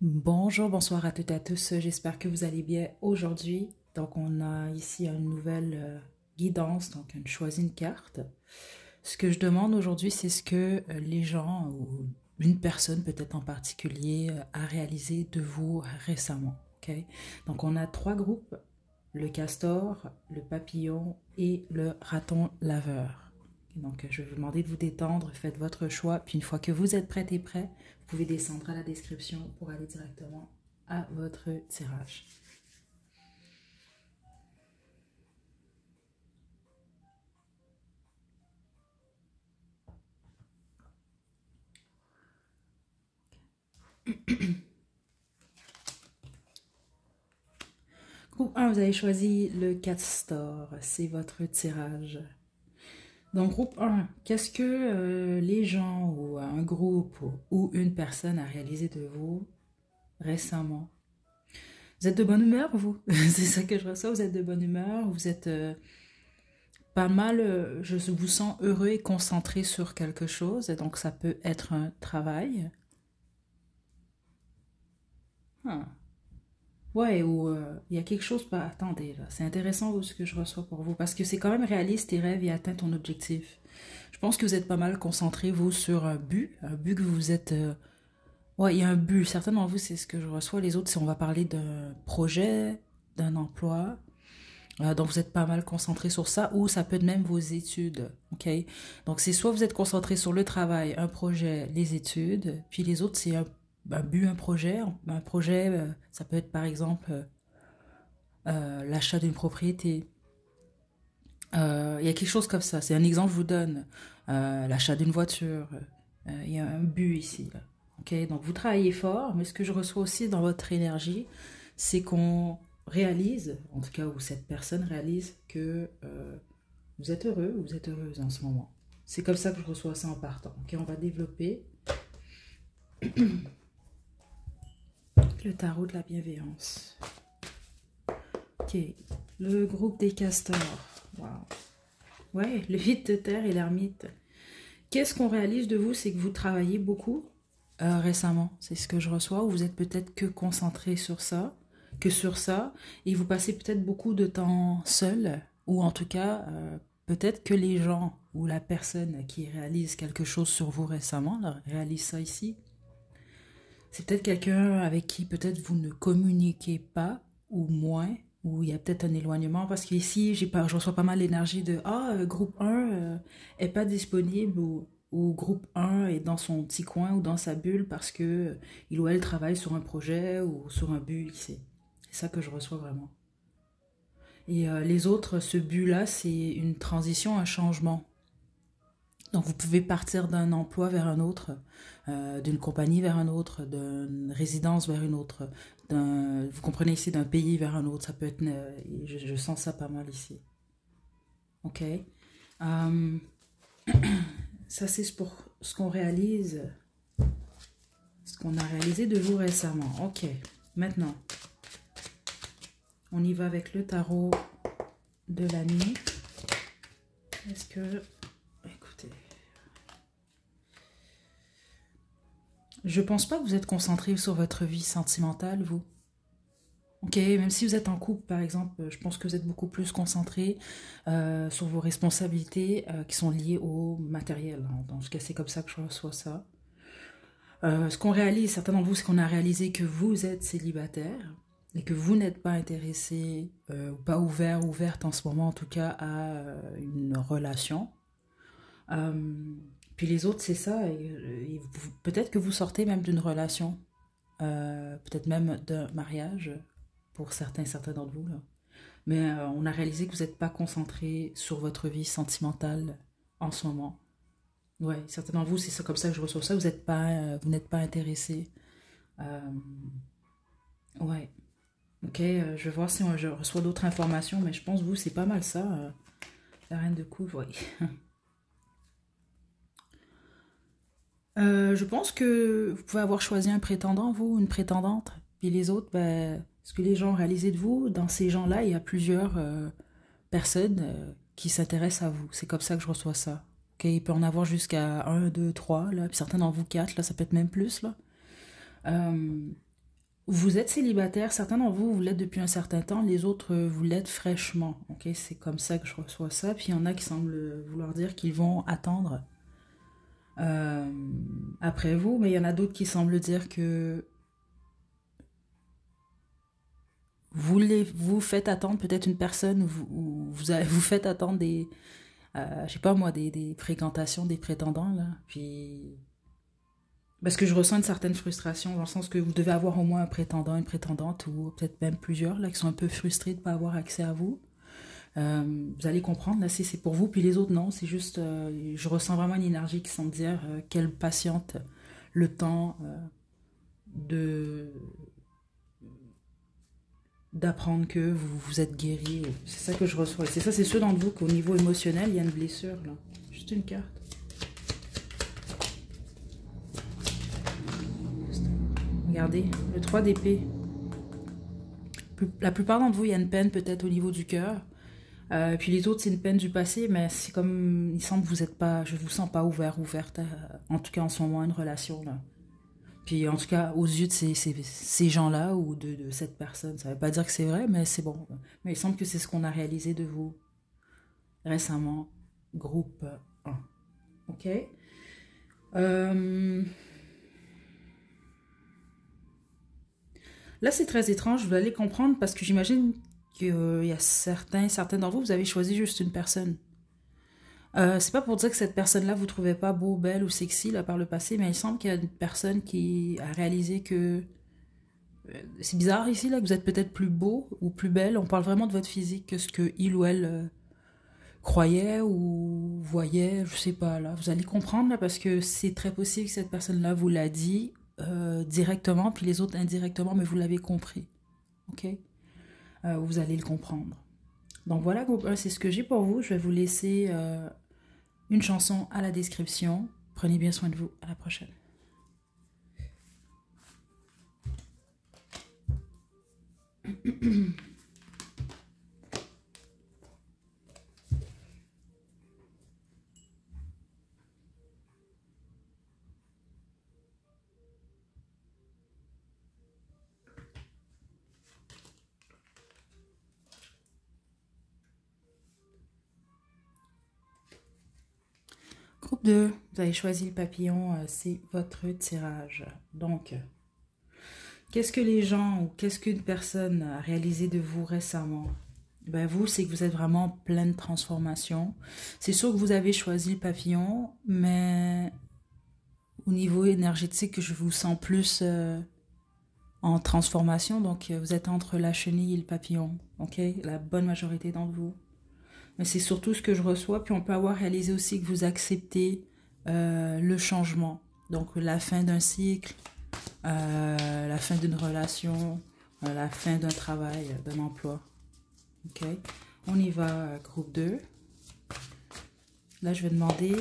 Bonjour, bonsoir à toutes et à tous. J'espère que vous allez bien aujourd'hui. Donc, on a ici une nouvelle guidance. Donc, on choisit une carte. Ce que je demande aujourd'hui, c'est ce que les gens ou une personne peut-être en particulier a réalisé de vous récemment. Ok. Donc, on a trois groupes, le castor, le papillon et le raton laveur. Donc, je vais vous demander de vous détendre, faites votre choix. Puis, une fois que vous êtes prête et prêt, vous pouvez descendre à la description pour aller directement à votre tirage. Groupe 1, vous avez choisi le castor, c'est votre tirage. Donc, groupe 1, qu'est-ce que les gens ou un groupe ou une personne a réalisé de vous récemment? Vous êtes de bonne humeur, vous? C'est ça que je ressens, vous êtes de bonne humeur, vous êtes pas mal, je vous sens heureux et concentré sur quelque chose, et donc ça peut être un travail. Ah. Ouais, ou il y a quelque chose, pas. Attendez, là, c'est intéressant ce que je reçois pour vous, parce que c'est quand même réaliste, tes rêves et atteint ton objectif. Je pense que vous êtes pas mal concentré, vous, sur un but que vous êtes. Ouais, il y a un but. Certains d'entre vous, c'est ce que je reçois. Les autres, si on va parler d'un projet, d'un emploi. Donc, vous êtes pas mal concentré sur ça, ou ça peut être même vos études, ok? Donc, c'est soit vous êtes concentré sur le travail, un projet, les études, puis les autres, c'est un but, un projet. Un projet, ça peut être par exemple l'achat d'une propriété. Il y a quelque chose comme ça. C'est un exemple que je vous donne. L'achat d'une voiture. Il y a un but ici. Là. Ok, donc vous travaillez fort, mais ce que je reçois aussi dans votre énergie, c'est qu'on réalise, en tout cas où cette personne réalise que vous êtes heureux ou vous êtes heureuse en ce moment. C'est comme ça que je reçois ça en partant. Ok, on va développer le tarot de la bienveillance. Ok, le groupe des castors. Wow. Ouais, le vide de terre et l'ermite. Qu'est-ce qu'on réalise de vous? C'est que vous travaillez beaucoup récemment. C'est ce que je reçois. Ou vous êtes peut-être que concentré sur ça, que sur ça. Et vous passez peut-être beaucoup de temps seul. Ou en tout cas, peut-être que les gens ou la personne qui réalise quelque chose sur vous récemment là, réalise ça ici. C'est peut-être quelqu'un avec qui peut-être vous ne communiquez pas ou moins, ou il y a peut-être un éloignement, parce qu'ici, je reçois pas mal l'énergie de groupe 1 est pas disponible, ou groupe 1 est dans son petit coin ou dans sa bulle parce que il ou elle travaille sur un projet ou sur un but ici. C'est ça que je reçois vraiment. Et les autres, ce but-là, c'est une transition, un changement. Donc vous pouvez partir d'un emploi vers un autre, d'une compagnie vers un autre, d'une résidence vers une autre, vous comprenez ici, d'un pays vers un autre. Ça peut être, je sens ça pas mal ici. Ok. Euh, ça c'est pour ce qu'on réalise, ce qu'on a réalisé de vous récemment. Ok. Maintenant, on y va avec le tarot de la nuit. Est-ce que, écoutez. Je pense pas que vous êtes concentré sur votre vie sentimentale, vous. Ok, même si vous êtes en couple, par exemple, je pense que vous êtes beaucoup plus concentré sur vos responsabilités qui sont liées au matériel. Hein. En tout cas, c'est comme ça que je reçois ça. Ce qu'on réalise, certains d'entre vous, c'est qu'on a réalisé que vous êtes célibataire et que vous n'êtes pas intéressé ou pas ouvert, ouverte en ce moment, en tout cas, à une relation. Euh, Puis les autres, c'est ça. Peut-être que vous sortez même d'une relation, peut-être même d'un mariage, pour certains d'entre vous. Là. Mais on a réalisé que vous n'êtes pas concentré sur votre vie sentimentale en ce moment. Ouais, certains d'entre vous, c'est ça comme ça que je reçois ça. Vous n'êtes pas intéressé. Euh, ouais. Ok, je vais voir si je reçois d'autres informations, mais je pense que vous, c'est pas mal ça. La reine de coupe, oui. Je pense que vous pouvez avoir choisi un prétendant, vous, une prétendante. Puis les autres, ben, ce que les gens ont réalisé de vous, dans ces gens-là, il y a plusieurs personnes qui s'intéressent à vous. C'est comme ça que je reçois ça. Okay? Il peut en avoir jusqu'à un, 2, 3, là. Puis certains d'entre vous, 4, là, ça peut être même plus, là. Euh, Vous êtes célibataire, certains d'entre vous, vous l'êtes depuis un certain temps, les autres, vous l'êtes fraîchement. Ok, c'est comme ça que je reçois ça. Puis il y en a qui semblent vouloir dire qu'ils vont attendre euh, après vous, mais il y en a d'autres qui semblent dire que vous faites attendre peut-être une personne, vous faites attendre des, je sais pas moi, des fréquentations, des prétendants, là. Puis, parce que je ressens une certaine frustration, dans le sens que vous devez avoir au moins un prétendant, une prétendante, ou peut-être même plusieurs, là, qui sont un peu frustrés de ne pas avoir accès à vous. Vous allez comprendre, là, si c'est pour vous, puis les autres, non, c'est juste, je ressens vraiment une énergie qui semble dire qu'elle patiente le temps de d'apprendre que vous êtes guéri. C'est ça que je reçois. C'est ça, c'est ceux d'entre vous qu'au niveau émotionnel, il y a une blessure, là. Juste une carte. Regardez, le 3 d'épée. La plupart d'entre vous, il y a une peine peut-être au niveau du cœur. Puis les autres, c'est une peine du passé, mais c'est comme, il semble que vous êtes pas, je vous sens pas ouverte, en tout cas en ce moment, à une relation, là. Puis en tout cas, aux yeux de ces gens-là ou de cette personne, ça ne veut pas dire que c'est vrai, mais c'est bon. Mais il semble que c'est ce qu'on a réalisé de vous récemment, groupe 1. Ok? Là, c'est très étrange, vous allez comprendre parce que j'imagine qu'il y a certains d'entre vous, vous avez choisi juste une personne. C'est pas pour dire que cette personne-là vous trouvez pas beau, belle ou sexy là par le passé, mais il semble qu'il y a une personne qui a réalisé que c'est bizarre ici là que vous êtes peut-être plus beau ou plus belle. On parle vraiment de votre physique que ce que il ou elle croyait ou voyait, je sais pas là. Vous allez comprendre là parce que c'est très possible que cette personne-là vous l'a dit directement, puis les autres indirectement, mais vous l'avez compris, ok? Vous allez le comprendre. Donc voilà, groupe 1, c'est ce que j'ai pour vous. Je vais vous laisser une chanson à la description. Prenez bien soin de vous. À la prochaine. Groupe 2, vous avez choisi le papillon, c'est votre tirage. Donc, qu'est-ce que les gens ou qu'est-ce qu'une personne a réalisé de vous récemment? Ben vous, c'est que vous êtes vraiment plein de transformation. C'est sûr que vous avez choisi le papillon, mais au niveau énergétique, je vous sens plus en transformation. Donc, vous êtes entre la chenille et le papillon, ok? La bonne majorité d'entre vous. Mais c'est surtout ce que je reçois. Puis on peut avoir réalisé aussi que vous acceptez le changement. Donc la fin d'un cycle, la fin d'une relation, la fin d'un travail, d'un emploi. Ok? On y va, groupe 2. Là, je vais demander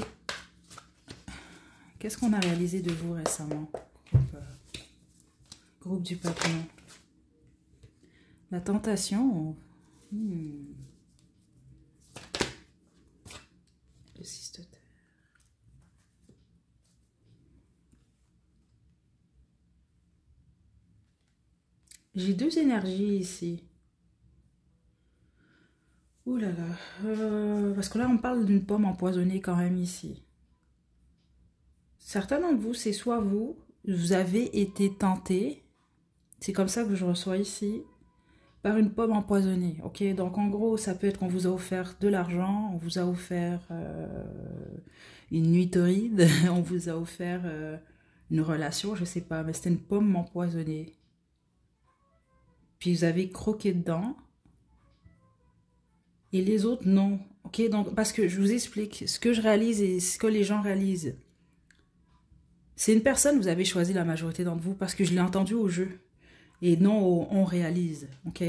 qu'est-ce qu'on a réalisé de vous récemment? Groupe du papillon. La tentation. Le 6 de terre. J'ai deux énergies ici. Ouh là là. Parce que là, on parle d'une pomme empoisonnée quand même ici. Certains d'entre vous, c'est soit vous avez été tenté, c'est comme ça que je reçois ici, par une pomme empoisonnée. Ok, donc en gros, ça peut être qu'on vous a offert de l'argent, on vous a offert une nuit torride, on vous a offert une relation, je sais pas, mais c'était une pomme empoisonnée. Puis vous avez croqué dedans, et les autres, non. Ok, donc parce que je vous explique, ce que je réalise et ce que les gens réalisent. C'est une personne, vous avez choisi la majorité d'entre vous, parce que je l'ai entendu au jeu. Et non, on réalise, ok?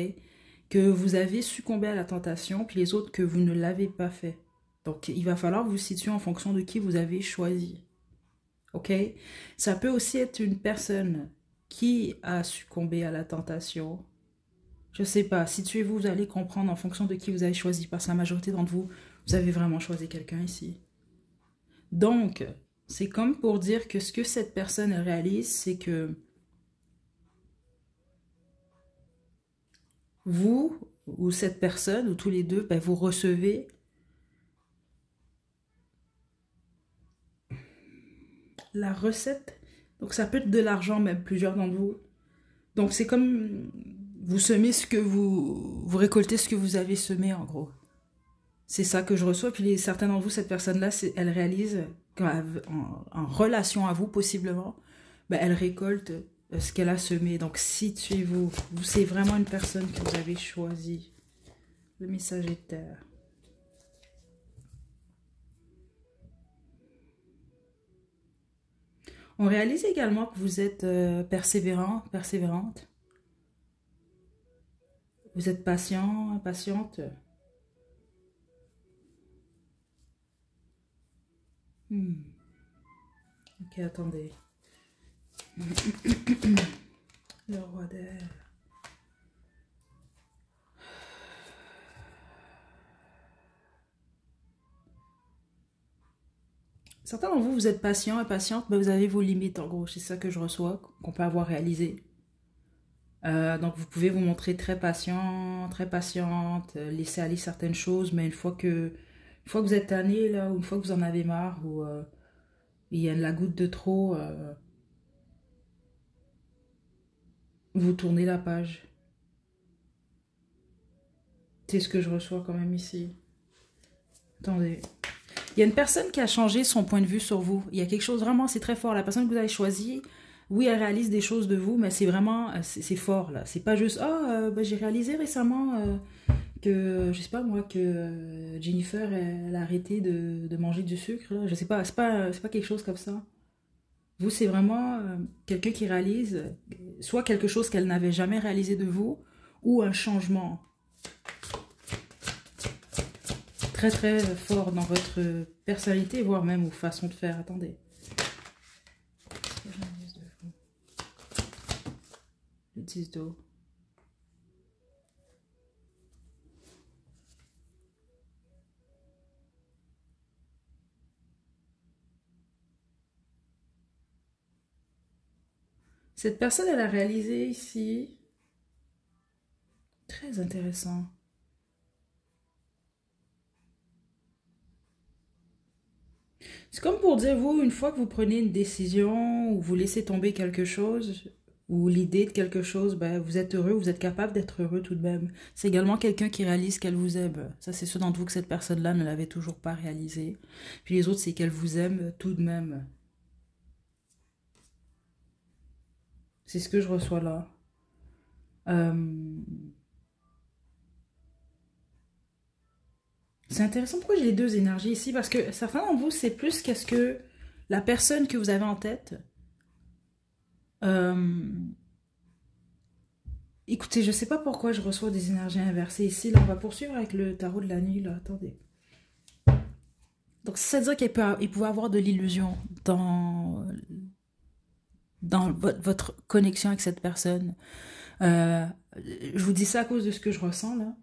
Que vous avez succombé à la tentation, puis les autres que vous ne l'avez pas fait. Donc, il va falloir vous situer en fonction de qui vous avez choisi. Ok? Ça peut aussi être une personne qui a succombé à la tentation. Je sais pas, situez-vous, vous allez comprendre en fonction de qui vous avez choisi. Parce que la majorité d'entre vous, vous avez vraiment choisi quelqu'un ici. Donc, c'est comme pour dire que ce que cette personne réalise, c'est que vous ou cette personne, ou tous les deux, ben, vous recevez la recette. Donc ça peut être de l'argent, même plusieurs d'entre vous. Donc c'est comme vous semez ce que vous récoltez ce que vous avez semé en gros. C'est ça que je reçois. Puis certains d'entre vous, cette personne-là, elle réalise en relation à vous possiblement, ben, elle récolte ce qu'elle a semé. Donc situez-vous. C'est vraiment une personne que vous avez choisie. Le message est terre. On réalise également que vous êtes persévérant, persévérante. Vous êtes patient, patiente. Ok, attendez. Le roi d'air. Certains d'entre vous, vous êtes patient et patiente, mais vous avez vos limites, en gros. C'est ça que je reçois, qu'on peut avoir réalisé. Donc, vous pouvez vous montrer très patient, très patiente, laisser aller certaines choses, mais une fois que vous êtes tanné, là, ou une fois que vous en avez marre, ou il y a de la goutte de trop, vous tournez la page. C'est ce que je reçois quand même ici. Attendez. Il y a une personne qui a changé son point de vue sur vous. Il y a quelque chose vraiment, c'est très fort. La personne que vous avez choisie, oui, elle réalise des choses de vous, mais c'est vraiment, c'est fort là. C'est pas juste, ben, j'ai réalisé récemment que, je sais pas moi, que Jennifer, elle a arrêté de manger du sucre. Là. Je sais pas, c'est pas quelque chose comme ça. Vous, c'est vraiment quelqu'un qui réalise soit quelque chose qu'elle n'avait jamais réalisé de vous, ou un changement très très fort dans votre personnalité, voire même vos façons de faire. Attendez. Le 10 d'eau. Cette personne, elle a réalisé ici. Très intéressant. C'est comme pour dire, vous, une fois que vous prenez une décision ou vous laissez tomber quelque chose, ou l'idée de quelque chose, ben, vous êtes heureux, vous êtes capable d'être heureux tout de même. C'est également quelqu'un qui réalise qu'elle vous aime. Ça, c'est ceux d'entre vous que cette personne-là ne l'avait toujours pas réalisé. Puis les autres, c'est qu'elle vous aime tout de même. C'est ce que je reçois là. C'est intéressant pourquoi j'ai les deux énergies ici, parce que certains d'entre vous, c'est plus qu'est-ce que la personne que vous avez en tête. Écoutez, je sais pas pourquoi je reçois des énergies inversées ici. Là, on va poursuivre avec le tarot de la nuit. Là, attendez. Donc, c'est-à-dire qu'il pouvait avoir de l'illusion dans votre connexion avec cette personne. Je vous dis ça à cause de ce que je ressens là.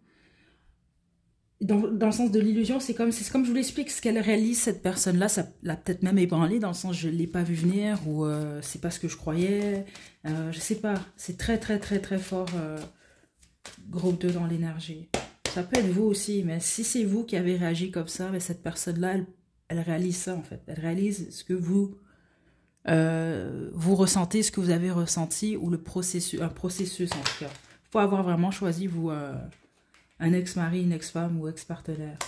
Dans le sens de l'illusion, c'est comme je vous l'explique, ce qu'elle réalise, cette personne-là, ça l'a peut-être même ébranlé, dans le sens je ne l'ai pas vu venir, ou c'est pas ce que je croyais, je sais pas, c'est très très très très fort, groupe 2 dans l'énergie. Ça peut être vous aussi, mais si c'est vous qui avez réagi comme ça, ben cette personne-là, elle réalise ça en fait, elle réalise ce que vous ressentez, ce que vous avez ressenti, ou un processus en tout cas. Il faut avoir vraiment choisi, vous, un ex-mari, une ex-femme ou ex-partenaire.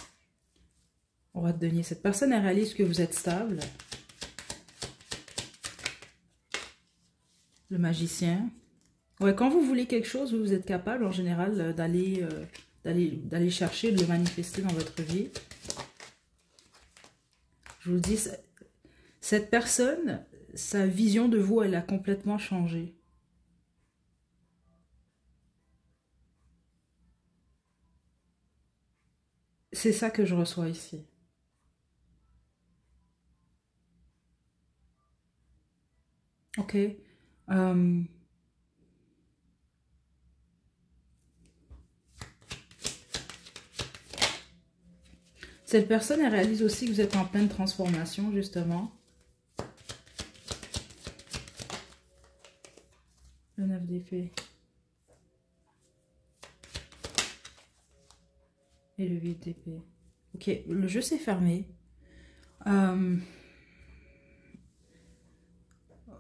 On va te donner. Cette personne, elle réalise que vous êtes stable. Le magicien. Ouais, quand vous voulez quelque chose, vous êtes capable en général d'aller chercher, de le manifester dans votre vie. Je vous dis, cette personne, sa vision de vous, elle a complètement changé. C'est ça que je reçois ici. Ok. Cette personne, elle réalise aussi que vous êtes en pleine transformation, justement. Le 9 d'épée. Et le 8 d'épée. Ok, le jeu s'est fermé. Euh,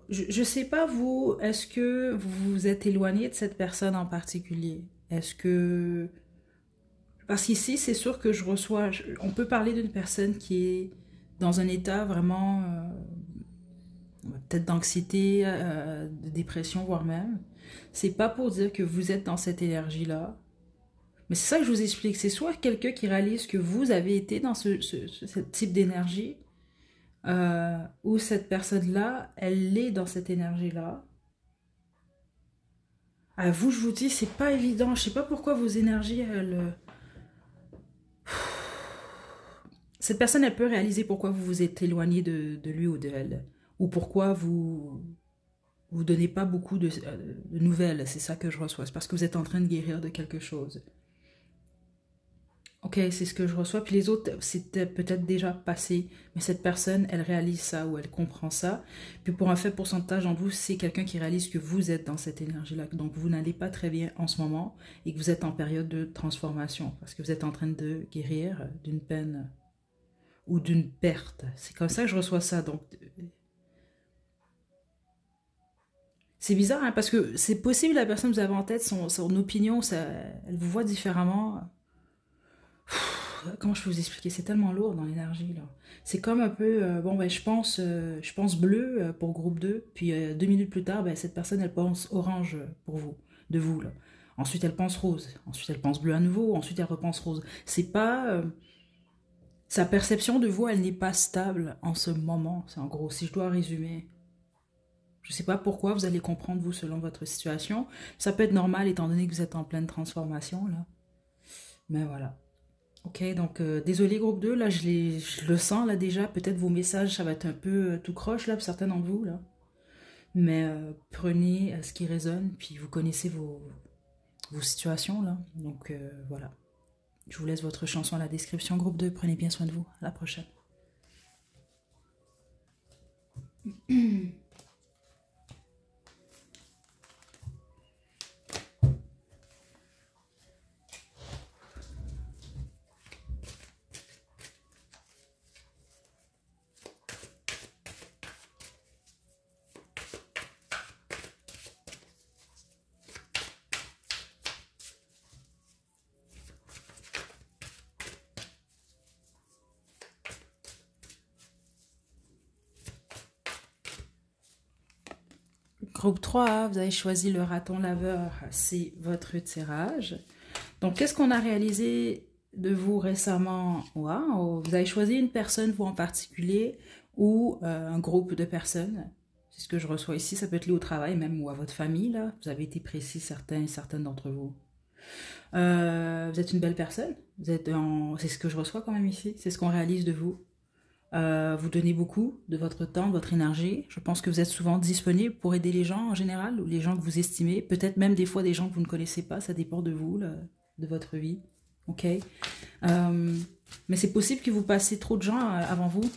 je sais pas vous, est-ce que vous vous êtes éloigné de cette personne en particulier? Est-ce que... Parce qu'ici, c'est sûr que je reçois... On peut parler d'une personne qui est dans un état vraiment... peut-être d'anxiété, de dépression, voire même. C'est pas pour dire que vous êtes dans cette énergie-là. Mais c'est ça que je vous explique. C'est soit quelqu'un qui réalise que vous avez été dans ce type d'énergie, ou cette personne-là, elle est dans cette énergie-là. À vous, je vous dis, c'est pas évident. Je sais pas pourquoi vos énergies, cette personne, elle peut réaliser pourquoi vous vous êtes éloigné de lui ou de elle. Ou pourquoi vous donnez pas beaucoup de nouvelles. C'est ça que je reçois. C'est parce que vous êtes en train de guérir de quelque chose. Ok, c'est ce que je reçois. Puis les autres, c'était peut-être déjà passé. Mais cette personne, elle réalise ça ou elle comprend ça. Puis pour un faible pourcentage en vous, c'est quelqu'un qui réalise que vous êtes dans cette énergie-là. Donc vous n'allez pas très bien en ce moment et que vous êtes en période de transformation. Parce que vous êtes en train de guérir d'une peine ou d'une perte. C'est comme ça que je reçois ça. Donc c'est bizarre, hein, parce que c'est possible la personne que vous avez en tête, son opinion, ça, elle vous voit différemment. Comment je peux vous expliquer? C'est tellement lourd dans l'énergie, là. C'est comme un peu, bon, ben, je pense bleu pour groupe 2, puis 2 minutes plus tard, ben, cette personne, elle pense orange pour vous, de vous, là. Ensuite, elle pense rose. Ensuite, elle pense bleu à nouveau. Ensuite, elle repense rose. C'est pas... sa perception de vous, elle n'est pas stable en ce moment. C'est en gros, si je dois résumer. Je sais pas pourquoi, vous allez comprendre, vous, selon votre situation. Ça peut être normal, étant donné que vous êtes en pleine transformation, là. Mais voilà. Ok, donc désolé groupe 2 là je le sens là déjà, peut-être vos messages ça va être un peu tout croche là pour certains d'entre vous là. Mais prenez ce qui résonne, puis vous connaissez vos situations là. Donc voilà, je vous laisse votre chanson à la description groupe 2, prenez bien soin de vous, à la prochaine. Groupe 3, vous avez choisi le raton laveur, c'est votre tirage. Donc, qu'est-ce qu'on a réalisé de vous récemment? Wow, vous avez choisi une personne, vous en particulier, ou un groupe de personnes. C'est ce que je reçois ici. Ça peut être lié au travail même ou à votre famille. Là. Vous avez été précis, certains et certaines d'entre vous. Vous êtes une belle personne. C'est ce que je reçois quand même ici. C'est ce qu'on réalise de vous. Vous donnez beaucoup de votre temps, de votre énergie. Je pense que vous êtes souvent disponible pour aider les gens en général, ou les gens que vous estimez. Peut-être même des fois des gens que vous ne connaissez pas. Ça dépend de vous, là, de votre vie. Ok. Mais c'est possible que vous passiez trop de gens avant vous.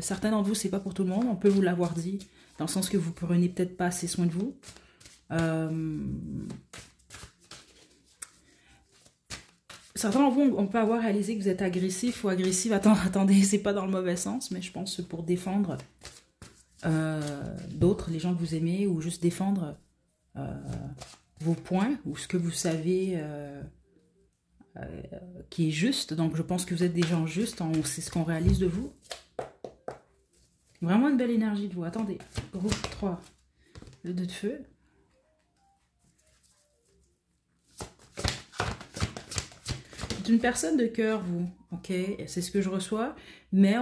Certains d'entre vous, c'est pas pour tout le monde. On peut vous l'avoir dit, dans le sens que vous prenez peut-être pas assez soin de vous. Certains d'entre vous, on peut avoir réalisé que vous êtes agressif ou agressive. Attendez, c'est pas dans le mauvais sens, mais je pense pour défendre d'autres, les gens que vous aimez, ou juste défendre vos points, ou ce que vous savez qui est juste. Donc je pense que vous êtes des gens justes, c'est ce qu'on réalise de vous. Vraiment une belle énergie de vous. Attendez, groupe 3, le 2 de feu. C'est une personne de cœur, vous, ok? C'est ce que je reçois, mais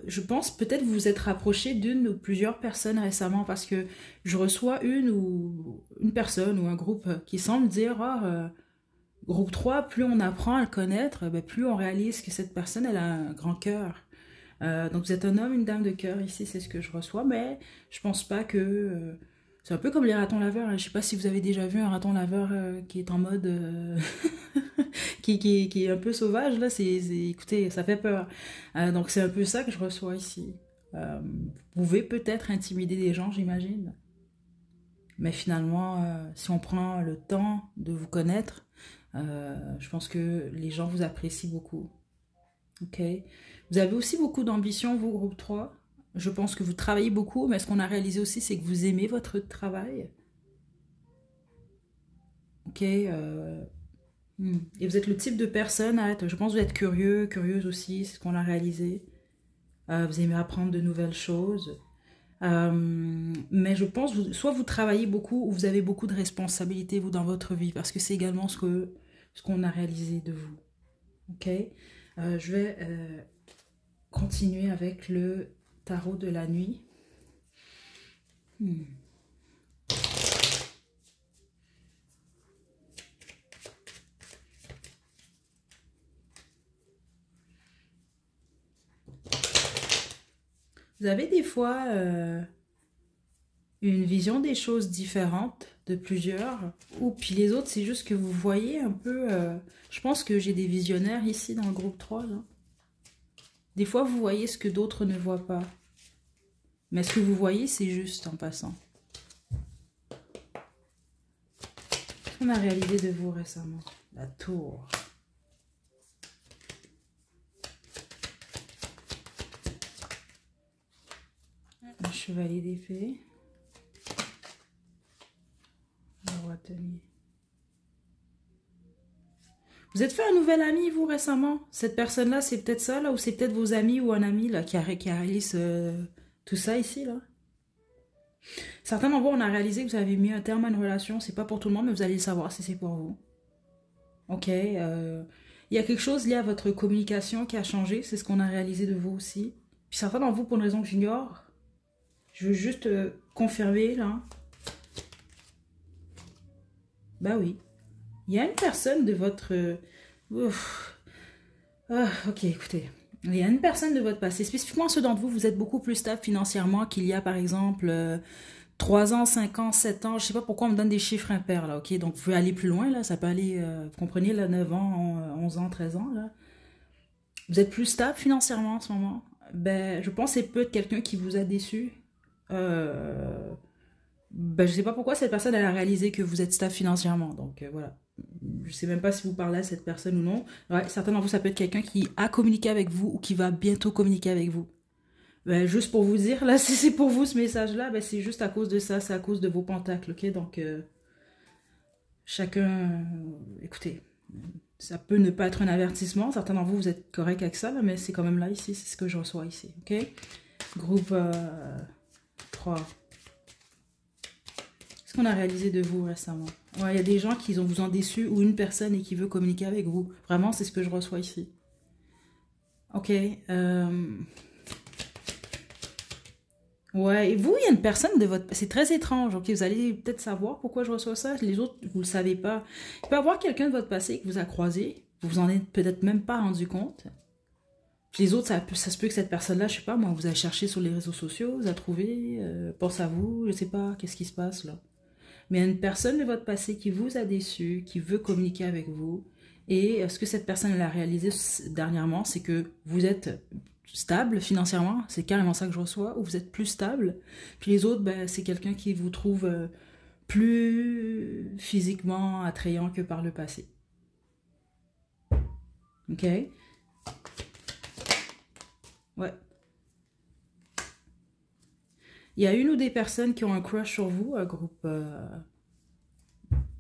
je pense peut-être vous vous êtes rapproché d'une ou plusieurs personnes récemment, parce que je reçois une personne ou un groupe qui semble dire, groupe 3, plus on apprend à le connaître, plus on réalise que cette personne, elle a un grand cœur. Donc vous êtes un homme, une dame de cœur ici, c'est ce que je reçois, mais je pense pas que... c'est un peu comme les ratons laveurs, hein. Je sais pas si vous avez déjà vu un raton laveur qui est en mode... qui est un peu sauvage, là, écoutez, ça fait peur. Donc c'est un peu ça que je reçois ici. Vous pouvez peut-être intimider des gens, j'imagine. Mais finalement, si on prend le temps de vous connaître, je pense que les gens vous apprécient beaucoup. Ok. Vous avez aussi beaucoup d'ambition, vous, groupe 3. Je pense que vous travaillez beaucoup, mais ce qu'on a réalisé aussi, c'est que vous aimez votre travail. Ok. Et vous êtes le type de personne à être, je pense que vous êtes curieux, curieuse aussi, c'est ce qu'on a réalisé. Vous aimez apprendre de nouvelles choses. Mais je pense, soit vous travaillez beaucoup, ou vous avez beaucoup de responsabilités, vous, dans votre vie, parce que c'est également ce qu'on a réalisé de vous. Ok. Je vais continuer avec le tarot de la nuit. Vous avez des fois une vision des choses différentes de plusieurs, ou puis les autres, c'est juste que vous voyez un peu... je pense que j'ai des visionnaires ici dans le groupe 3, là. Des fois, vous voyez ce que d'autres ne voient pas. Mais ce que vous voyez, c'est juste en passant. Qu'est-ce qu'on a réalisé de vous récemment? La tour. Le chevalier d'épée. Le roi denier. Vous êtes fait un nouvel ami, vous, récemment? Cette personne-là, c'est peut-être ça, là? Ou c'est peut-être vos amis ou un ami, là, qui a réalisé tout ça ici, là? Certains d'entre vous, on a réalisé que vous avez mis un terme à une relation. C'est pas pour tout le monde, mais vous allez le savoir si c'est pour vous. Ok. Il y a quelque chose lié à votre communication qui a changé. C'est ce qu'on a réalisé de vous aussi. Puis certains d'entre vous, pour une raison que j'ignore, je veux juste confirmer, là. Bah oui. Il y a une personne de votre... ok, écoutez. Il y a une personne de votre passé, spécifiquement ceux d'entre vous, vous êtes beaucoup plus stable financièrement qu'il y a par exemple 3 ans, 5 ans, 7 ans. Je ne sais pas pourquoi on me donne des chiffres impairs là, ok? Donc vous pouvez aller plus loin là, ça peut aller, vous comprenez, là, 9 ans, 11 ans, 13 ans là. Vous êtes plus stable financièrement en ce moment. Ben, je pense que c'est peut-être quelqu'un qui vous a déçu. Ben, je sais pas pourquoi cette personne elle a réalisé que vous êtes stable financièrement. Donc voilà. Je sais même pas si vous parlez à cette personne ou non. Ouais, certains d'entre vous, ça peut être quelqu'un qui a communiqué avec vous ou qui va bientôt communiquer avec vous. Ben, juste pour vous dire, là, si c'est pour vous ce message-là, ben, c'est juste à cause de ça, c'est à cause de vos pentacles, ok? Donc, chacun, écoutez, ça peut ne pas être un avertissement. Certains d'entre vous, vous êtes correct avec ça, là, mais c'est quand même là, ici, c'est ce que je reçois ici, ok? Groupe 3. Qu'est-ce qu'on a réalisé de vous récemment? Ouais, il y a des gens qui vous ont déçu ou une personne et qui veut communiquer avec vous. Vraiment, c'est ce que je reçois ici. Ok. Ouais, et vous, il y a une personne de votre... C'est très étrange, ok? Vous allez peut-être savoir pourquoi je reçois ça. Les autres, vous ne le savez pas. Il peut y avoir quelqu'un de votre passé qui vous a croisé. Vous vous en êtes peut-être même pas rendu compte. Puis les autres, ça se peut que cette personne-là, je sais pas, moi, vous a cherché sur les réseaux sociaux, vous a trouvé, pense à vous, je sais pas, qu'est-ce qui se passe là. Mais il y a une personne de votre passé qui vous a déçu, qui veut communiquer avec vous. Et ce que cette personne a réalisé dernièrement, c'est que vous êtes stable financièrement, c'est carrément ça que je reçois, ou vous êtes plus stable. Puis les autres, ben, c'est quelqu'un qui vous trouve plus physiquement attrayant que par le passé. Ok? Ouais. Il y a une ou des personnes qui ont un crush sur vous, groupe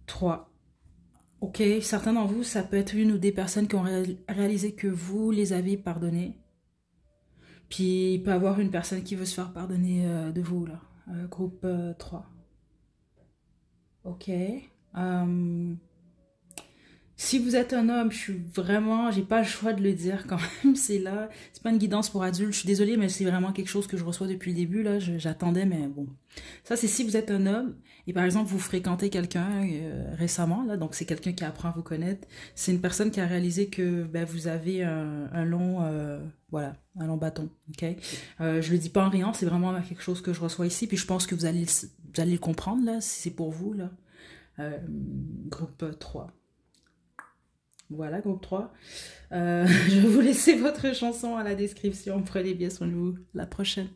3. Ok, certains d'entre vous, ça peut être une ou des personnes qui ont réalisé que vous les avez pardonnés. Puis il peut y avoir une personne qui veut se faire pardonner de vous, là. Groupe 3. Ok. Si vous êtes un homme, je suis vraiment, j'ai pas le choix de le dire quand même, c'est là, c'est pas une guidance pour adultes, je suis désolée, mais c'est vraiment quelque chose que je reçois depuis le début, là, j'attendais, mais bon. Ça, c'est si vous êtes un homme, et par exemple, vous fréquentez quelqu'un récemment, là, donc c'est quelqu'un qui apprend à vous connaître, c'est une personne qui a réalisé que ben, vous avez un long, voilà, un long bâton, ok? Je le dis pas en riant, c'est vraiment quelque chose que je reçois ici, puis je pense que vous allez le comprendre, là, si c'est pour vous, là. Groupe 3. Voilà, groupe 3. Je vais vous laisser votre chanson à la description. Prenez bien soin de vous. La prochaine.